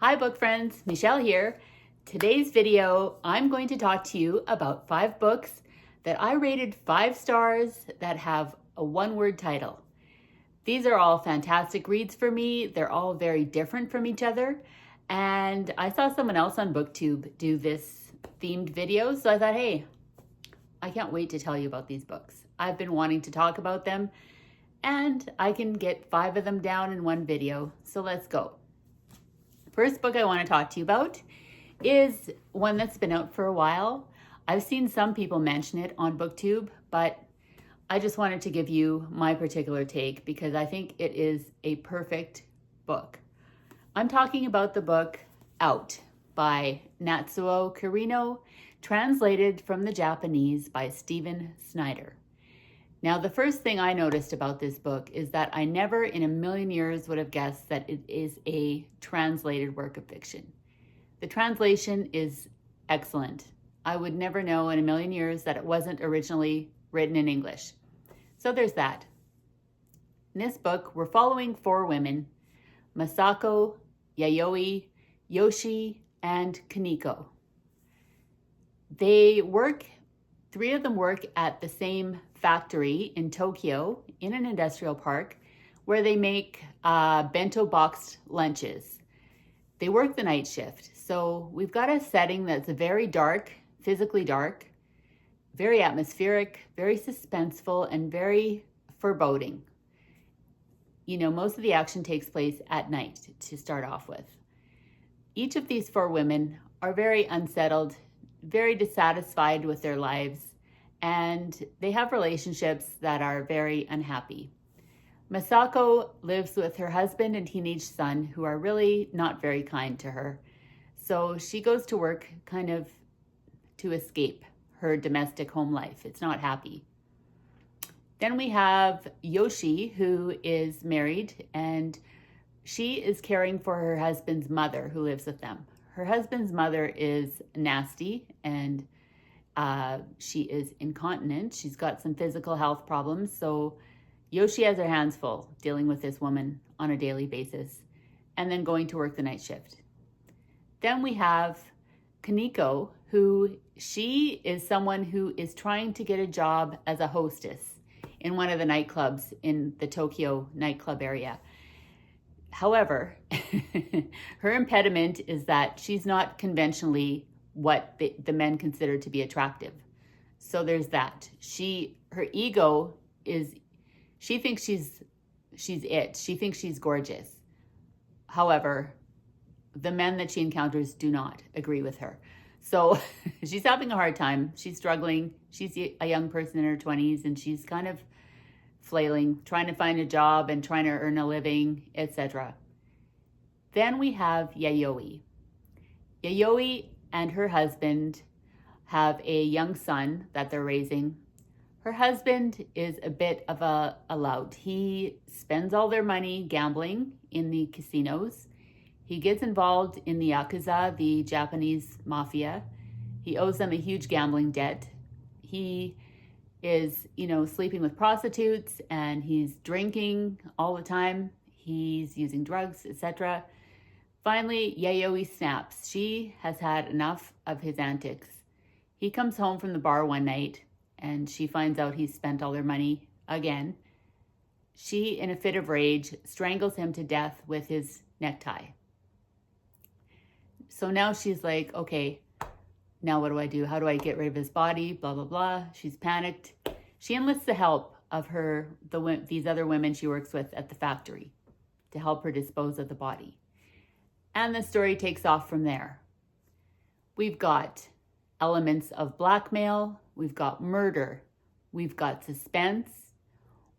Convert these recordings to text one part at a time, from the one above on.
Hi book friends, Michelle here. Today's video, I'm going to talk to you about 5 books that I rated 5 stars that have a one-word title. These are all fantastic reads for me. They're all very different from each other. And I saw someone else on BookTube do this themed video, so I thought, hey, I can't wait to tell you about these books. I've been wanting to talk about them, and I can get 5 of them down in one video, so let's go. First book I want to talk to you about is one that's been out for a while. I've seen some people mention it on BookTube, but I just wanted to give you my particular take because I think it is a perfect book. I'm talking about the book Out by Natsuo Kirino, translated from the Japanese by Snyder. Now, the first thing I noticed about this book is that I never in a million years would have guessed that it is a translated work of fiction. The translation is excellent. I would never know in a million years that it wasn't originally written in English. So there's that. In this book, we're following 4 women, Masako, Yayoi, Yoshi, and Kaneko. 3 of them work at the same factory in Tokyo in an industrial park where they make bento boxed lunches. They work the night shift. So we've got a setting that's very dark, physically dark, very atmospheric, very suspenseful, and very foreboding. You know, most of the action takes place at night to start off with. Each of these 4 women are very unsettled, very dissatisfied with their lives, and they have relationships that are very unhappy. Masako lives with her husband and teenage son who are really not very kind to her. So she goes to work kind of to escape her domestic home life. It's not happy. Then we have Yoshi, who is married, and she is caring for her husband's mother who lives with them. Her husband's mother is nasty and she is incontinent. She's got some physical health problems. So Yoshi has her hands full dealing with this woman on a daily basis and then going to work the night shift. Then we have Kaneko, who she is someone who is trying to get a job as a hostess in one of the nightclubs in the Tokyo nightclub area. However, her impediment is that she's not conventionally what the men consider to be attractive. So there's that. Her ego is, she thinks she's it. She thinks she's gorgeous. However, the men that she encounters do not agree with her. So she's having a hard time. She's struggling. She's a young person in her 20s and she's kind of flailing, trying to find a job and trying to earn a living, etc. Then we have Yayoi. Yayoi and her husband have a young son that they're raising. Her husband is a bit of a lout. He spends all their money gambling in the casinos. He gets involved in the Yakuza, the Japanese mafia. He owes them a huge gambling debt. He is, sleeping with prostitutes and he's drinking all the time. He's using drugs, etc. Finally, Yayoi snaps. She has had enough of his antics. He comes home from the bar one night and she finds out he's spent all her money again. She, in a fit of rage, strangles him to death with his necktie. So now she's like, okay, now what do I do? How do I get rid of his body? Blah, blah, blah. She's panicked. She enlists the help of these other women she works with at the factory to help her dispose of the body. And the story takes off from there. We've got elements of blackmail. We've got murder. We've got suspense.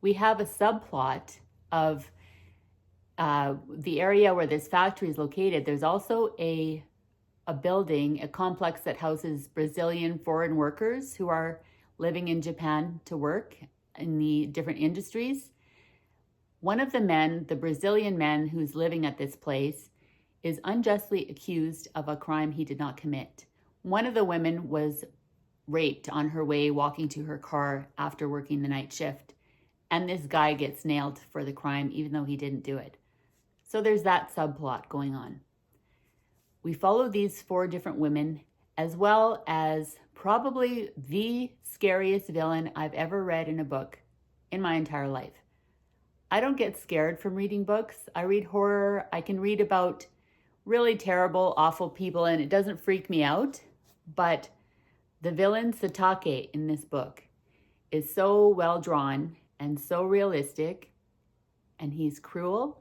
We have a subplot of the area where this factory is located. There's also a building, a complex that houses Brazilian foreign workers who are living in Japan to work in the different industries. One of the men, the Brazilian man who's living at this place, is unjustly accused of a crime he did not commit. One of the women was raped on her way walking to her car after working the night shift, and this guy gets nailed for the crime even though he didn't do it. So there's that subplot going on. We follow these 4 different women, as well as probably the scariest villain I've ever read in a book in my entire life. I don't get scared from reading books. I read horror. I can read about really terrible, awful people, and it doesn't freak me out. But the villain Satake in this book is so well drawn and so realistic, and he's cruel,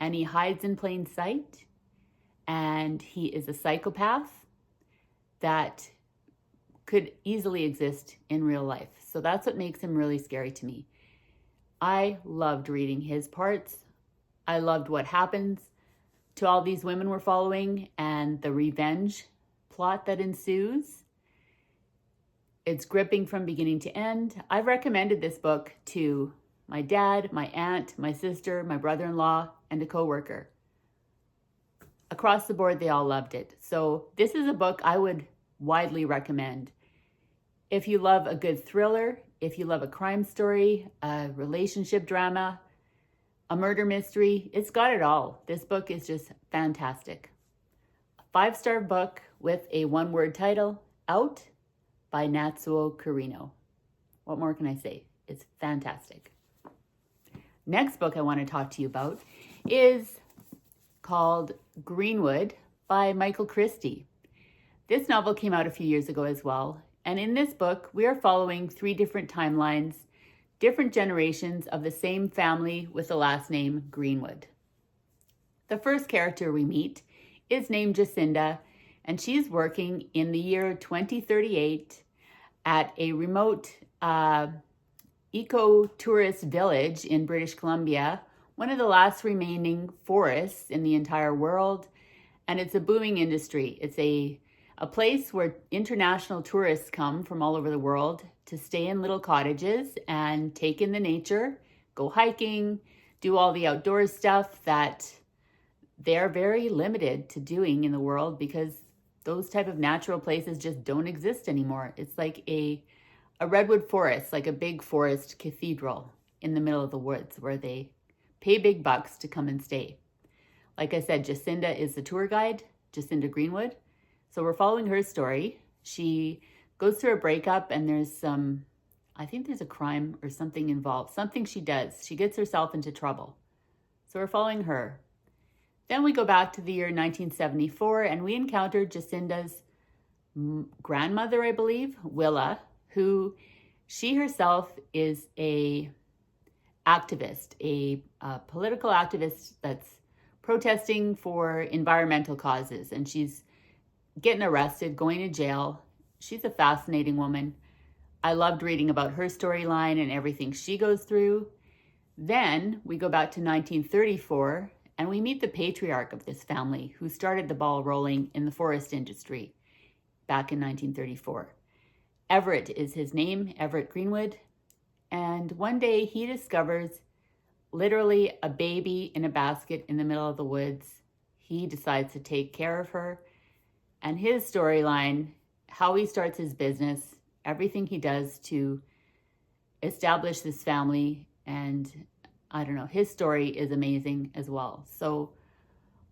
and he hides in plain sight, and he is a psychopath that could easily exist in real life. So that's what makes him really scary to me. I loved reading his parts. I loved what happens to all these women we're following and the revenge plot that ensues. It's gripping from beginning to end. I've recommended this book to my dad, my aunt, my sister, my brother-in-law, and a coworker. Across the board, they all loved it. So this is a book I would widely recommend. If you love a good thriller, if you love a crime story, a relationship drama, a murder mystery, it's got it all. This book is just fantastic. A 5-star book with a 1-word title, Out by Natsuo Kirino. What more can I say? It's fantastic. Next book I want to talk to you about is called Greenwood by Michael Christie. This novel came out a few years ago as well. And in this book, we are following 3 different timelines, different generations of the same family with the last name Greenwood. The first character we meet is named Jacinda, and she's working in the year 2038 at a remote eco-tourist village in British Columbia, one of the last remaining forests in the entire world. And it's a booming industry. It's a place where international tourists come from all over the world to stay in little cottages and take in the nature, go hiking, do all the outdoor stuff that they're very limited to doing in the world because those type of natural places just don't exist anymore. It's like a redwood forest, like a big forest cathedral in the middle of the woods where they pay big bucks to come and stay. Like I said, Jacinda is the tour guide, Jacinda Greenwood. So we're following her story. She goes through a breakup and I think there's a crime or something involved. Something she does. She gets herself into trouble. So we're following her. Then we go back to the year 1974 and we encounter Jacinda's grandmother, I believe, Willa, who she herself is a activist, a political activist that's protesting for environmental causes. And she's getting arrested, going to jail. She's a fascinating woman. I loved reading about her storyline and everything she goes through. Then we go back to 1934 and we meet the patriarch of this family who started the ball rolling in the forest industry back in 1934. Everett is his name, Everett Greenwood. And one day he discovers literally a baby in a basket in the middle of the woods. He decides to take care of her. And his storyline, how he starts his business, everything he does to establish this family, and I don't know, his story is amazing as well. So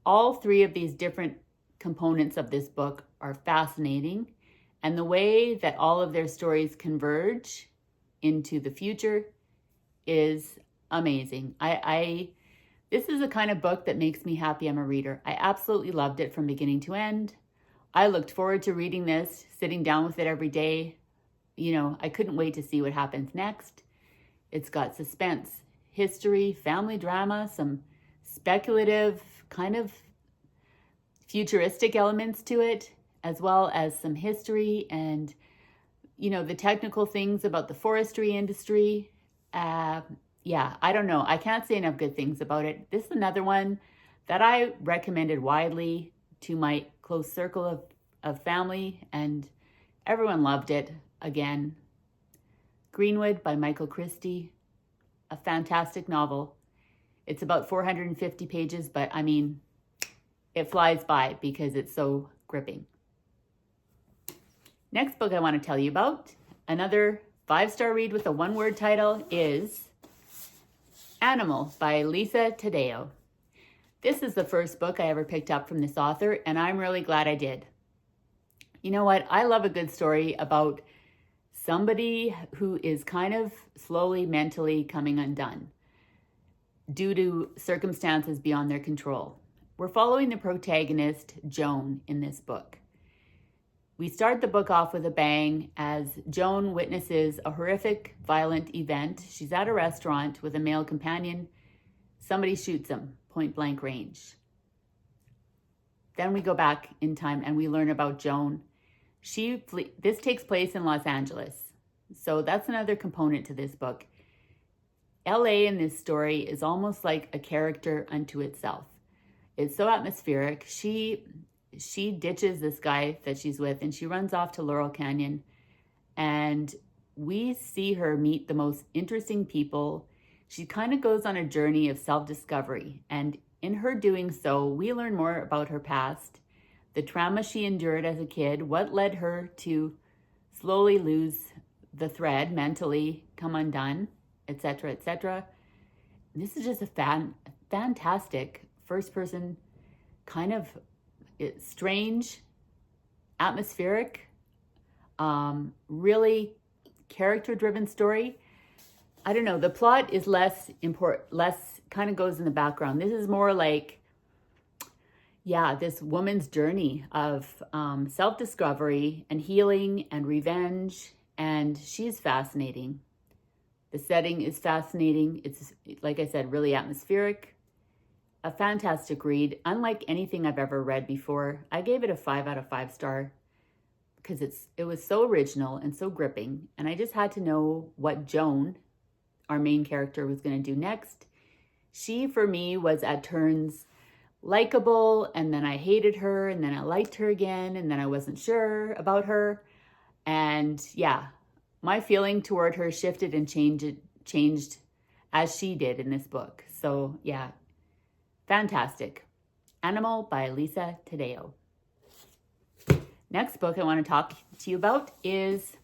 all 3 of these different components of this book are fascinating, and the way that all of their stories converge into the future is amazing. This is the kind of book that makes me happy I'm a reader. I absolutely loved it from beginning to end. I looked forward to reading this, sitting down with it every day. You know, I couldn't wait to see what happens next. It's got suspense, history, family drama, some speculative, kind of futuristic elements to it, as well as some history and, you know, the technical things about the forestry industry. Yeah, I don't know. I can't say enough good things about it. This is another one that I recommended widely to my close circle of family, and everyone loved it. Again, Greenwood by Michael Christie, a fantastic novel. It's about 450 pages, but I mean, it flies by because it's so gripping. Next book I want to tell you about, another 5-star read with a 1-word title, is Animal by Taddeo. This is the first book I ever picked up from this author, and I'm really glad I did. You know what? I love a good story about somebody who is kind of slowly mentally coming undone due to circumstances beyond their control. We're following the protagonist, Joan, in this book. We start the book off with a bang as Joan witnesses a horrific, violent event. She's at a restaurant with a male companion. Somebody shoots him, point blank range. Then we go back in time and we learn about Joan. This takes place in Los Angeles. So that's another component to this book. LA in this story is almost like a character unto itself. It's so atmospheric. She ditches this guy that she's with and she runs off to Laurel Canyon, and we see her meet the most interesting people. She kind of goes on a journey of self-discovery, and in her doing so, we learn more about her past, the trauma she endured as a kid, what led her to slowly lose the thread, mentally come undone, etc., etc. This is just a fantastic first-person kind of strange, atmospheric, really character-driven story. I don't know, the plot is less kind of goes in the background. This is more like, this woman's journey of self-discovery and healing and revenge, and she's fascinating. The setting is fascinating. It's, like I said, really atmospheric. A fantastic read, unlike anything I've ever read before. I gave it a 5 out of 5 star because it was so original and so gripping, and I just had to know what Joan, our main character, was going to do next. She, for me, was at turns likable, and then I hated her, and then I liked her again, and then I wasn't sure about her. And my feeling toward her shifted and changed as she did in this book. So fantastic. Animal by Lisa Taddeo. Next book I want to talk to you about is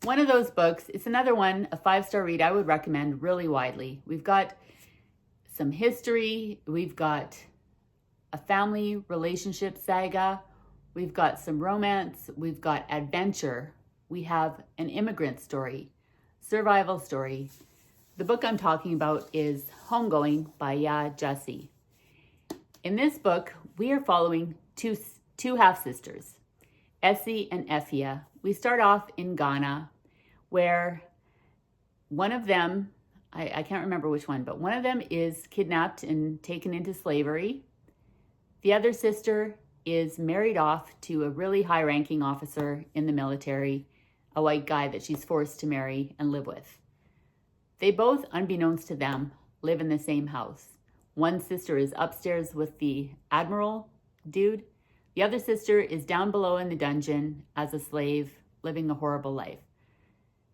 one of those books. It's another one, a 5-star read I would recommend really widely. We've got some history. We've got a family relationship saga. We've got some romance. We've got adventure. We have an immigrant story, survival story. The book I'm talking about is Homegoing by Yaa Gyasi. In this book, we are following two half-sisters, Essie and Effia. We start off in Ghana, where one of them, I can't remember which one, but one of them is kidnapped and taken into slavery. The other sister is married off to a really high-ranking officer in the military, a white guy that she's forced to marry and live with. They both, unbeknownst to them, live in the same house. One sister is upstairs with the admiral dude. The other sister is down below in the dungeon as a slave, living a horrible life.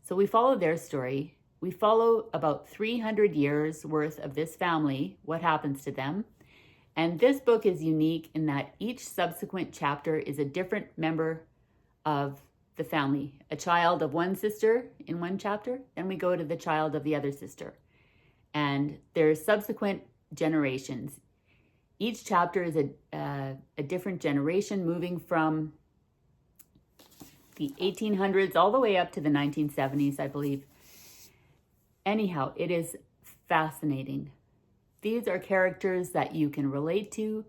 So we follow their story. We follow about 300 years worth of this family, what happens to them. And this book is unique in that each subsequent chapter is a different member of the family, a child of one sister in one chapter, then we go to the child of the other sister. And there's subsequent generations. Each chapter is a different generation, moving from the 1800s all the way up to the 1970s, I believe. Anyhow, it is fascinating. These are characters that you can relate to,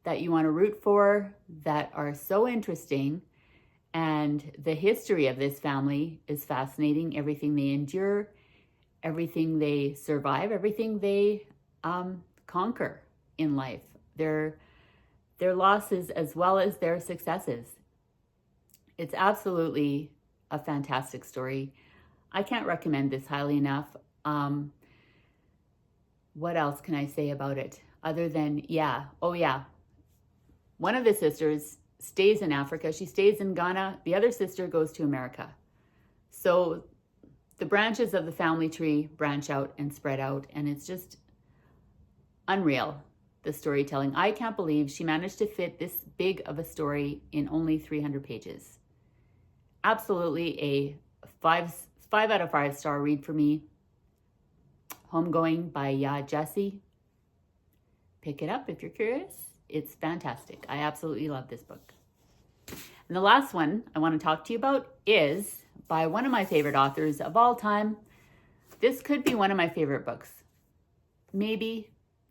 that you want to root for, that are so interesting. And the history of this family is fascinating. Everything they endure, everything they survive, everything they conquer in life. Their losses as well as their successes. It's absolutely a fantastic story. I can't recommend this highly enough. What else can I say about it? Other than, one of the sisters stays in Africa. She stays in Ghana. The other sister goes to America. So the branches of the family tree branch out and spread out, and it's just unreal, the storytelling. I can't believe she managed to fit this big of a story in only 300 pages. Absolutely a 5 out of 5 star read for me. Homegoing by Yaa Gyasi. pick it up if you're curious. It's fantastic. I absolutely love this book. And the last one I want to talk to you about is by one of my favorite authors of all time. This could be one of my favorite books, maybe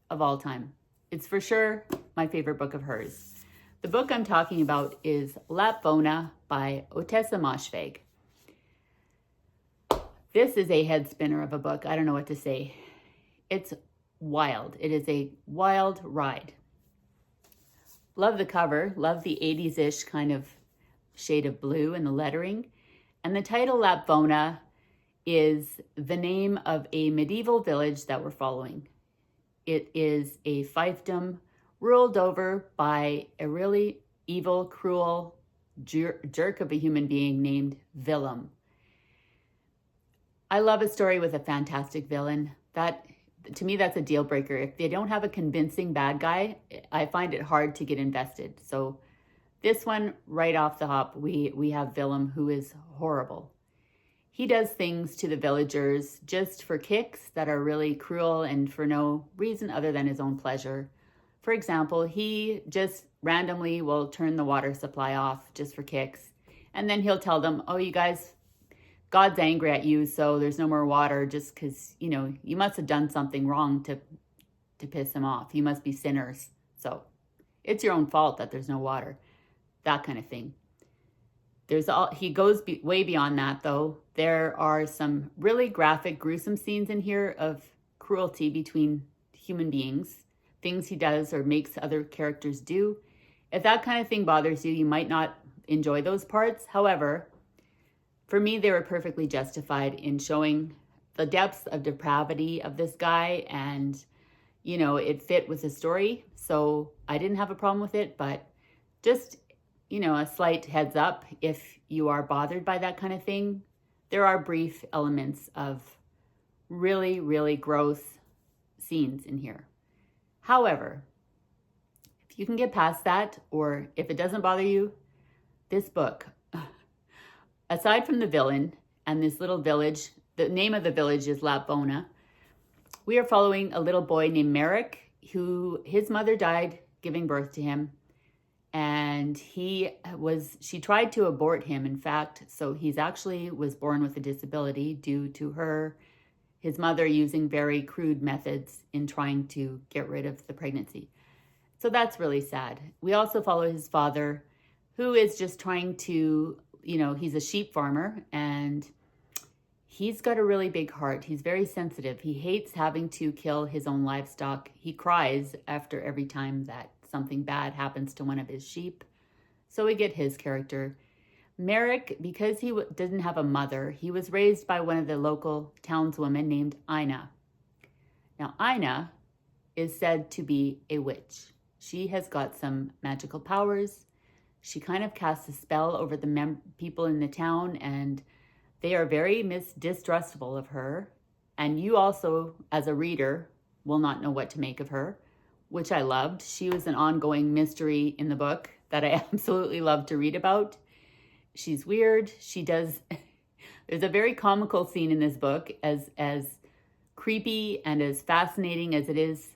of all time. It's for sure my favorite book of hers. The book I'm talking about is Lapvona by Ottessa Moshfegh. This is a head spinner of a book. I don't know what to say. It's wild. It is a wild ride. Love the cover. Love the 80s-ish kind of shade of blue and the lettering. And the title Lapvona is the name of a medieval village that we're following. It is a fiefdom ruled over by a really evil, cruel jerk of a human being named Willem. I love a story with a fantastic villain. That, to me, that's a deal breaker. If they don't have a convincing bad guy, I find it hard to get invested. So this one, right off the hop, we have Willem, who is horrible. He does things to the villagers just for kicks that are really cruel and for no reason other than his own pleasure. For example, he just randomly will turn the water supply off just for kicks. And then he'll tell them, oh, you guys, God's angry at you, so there's no more water just because, you know, you must have done something wrong to piss him off. You must be sinners. So it's your own fault that there's no water. That kind of thing. He goes way beyond that, though. There are some really graphic, gruesome scenes in here of cruelty between human beings, things he does or makes other characters do. If that kind of thing bothers you, you might not enjoy those parts. However, for me, they were perfectly justified in showing the depths of depravity of this guy, and, you know, it fit with the story. So I didn't have a problem with it, but just, you know, a slight heads up, if you are bothered by that kind of thing, there are brief elements of really, really gross scenes in here. However, if you can get past that, or if it doesn't bother you, this book, aside from the villain and this little village, the name of the village is Lapvona, we are following a little boy named Merrick, who his mother died giving birth to him. And she tried to abort him, in fact, so he's actually was born with a disability due to his mother using very crude methods in trying to get rid of the pregnancy. So that's really sad. We also follow his father, who is just trying to, you know, he's a sheep farmer and he's got a really big heart. He's very sensitive. He hates having to kill his own livestock. He cries after every time that something bad happens to one of his sheep. So we get his character. Merrick, because he didn't have a mother, he was raised by one of the local townswomen named Ina. Now, Ina is said to be a witch. She has got some magical powers. She kind of casts a spell over the people in the town, and they are very distrustful of her. And you also, as a reader, will not know what to make of her, which I loved. She was an ongoing mystery in the book that I absolutely loved to read about. She's weird. There's a very comical scene in this book, as creepy and as fascinating as it is.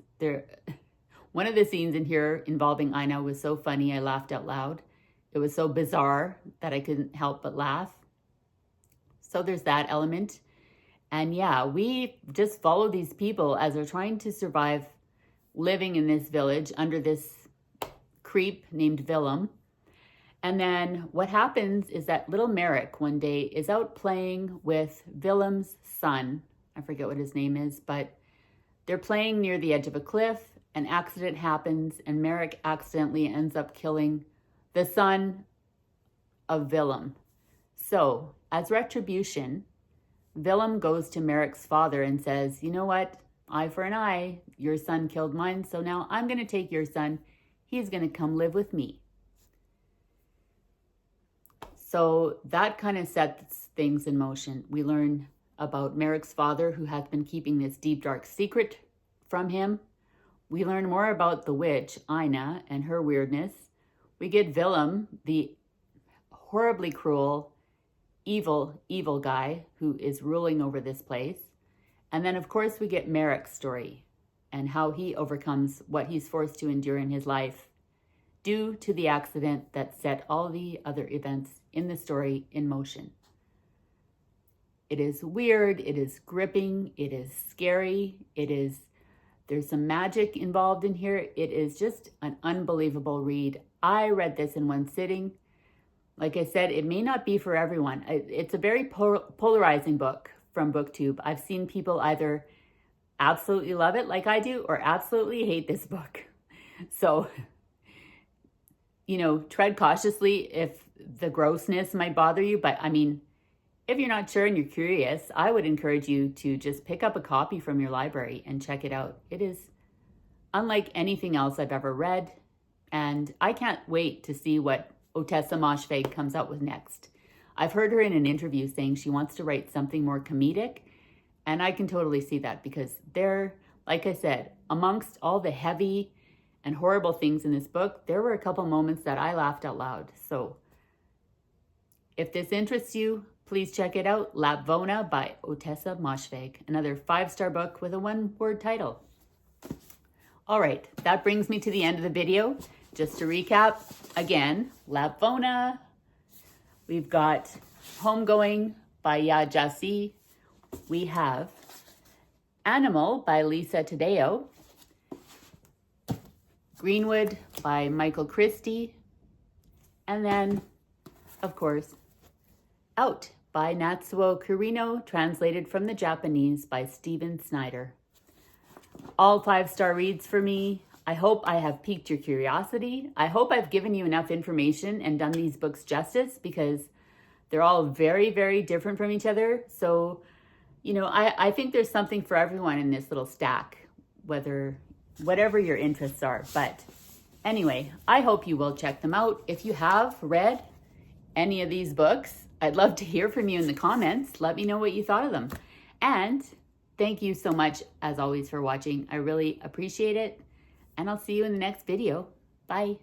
One of the scenes in here involving Ina was so funny, I laughed out loud. It was so bizarre that I couldn't help but laugh. So there's that element. And yeah, we just follow these people as they're trying to survive living in this village under this creep named Willem. And then what happens is that little Merrick one day is out playing with Willem's son. I forget what his name is, but they're playing near the edge of a cliff. An accident happens and Merrick accidentally ends up killing the son of Willem. So as retribution, Willem goes to Merrick's father and says, you know what? Eye for an eye. Your son killed mine, so now I'm going to take your son. He's going to come live with me. So that kind of sets things in motion. We learn about Merrick's father, who has been keeping this deep, dark secret from him. We learn more about the witch, Ina, and her weirdness. We get Willem, the horribly cruel, evil guy who is ruling over this place. And then, of course, we get Merrick's story. and how he overcomes what he's forced to endure in his life due to the accident that set all the other events in the story in motion. It is weird, it is gripping, it is scary, there's some magic involved in here. It is just an unbelievable read. I read this in one sitting. Like I said, it may not be for everyone. It's a very polarizing book from BookTube. I've seen people either absolutely love it like I do or absolutely hate this book. So, tread cautiously if the grossness might bother you. But I mean, if you're not sure and you're curious, I would encourage you to just pick up a copy from your library and check it out. It is unlike anything else I've ever read. And I can't wait to see what Ottessa Moshfegh comes out with next. I've heard her in an interview saying she wants to write something more comedic. And I can totally see that because like I said, amongst all the heavy and horrible things in this book, there were a couple moments that I laughed out loud. So if this interests you, please check it out. Lapvona by Ottessa Moshfegh, another 5-star book with a 1-word title. All right, that brings me to the end of the video. Just to recap, again, Lapvona. We've got Homegoing by Yaa Gyasi. We have Animal by Lisa Taddeo. Greenwood by Michael Christie. And then, of course, Out by Natsuo Kirino, translated from the Japanese by Snyder. All 5-star reads for me. I hope I have piqued your curiosity. I hope I've given you enough information and done these books justice because they're all very, very different from each other. So, I think there's something for everyone in this little stack, whatever your interests are. But anyway, I hope you will check them out. If you have read any of these books, I'd love to hear from you in the comments. Let me know what you thought of them. And thank you so much, as always, for watching. I really appreciate it. And I'll see you in the next video. Bye.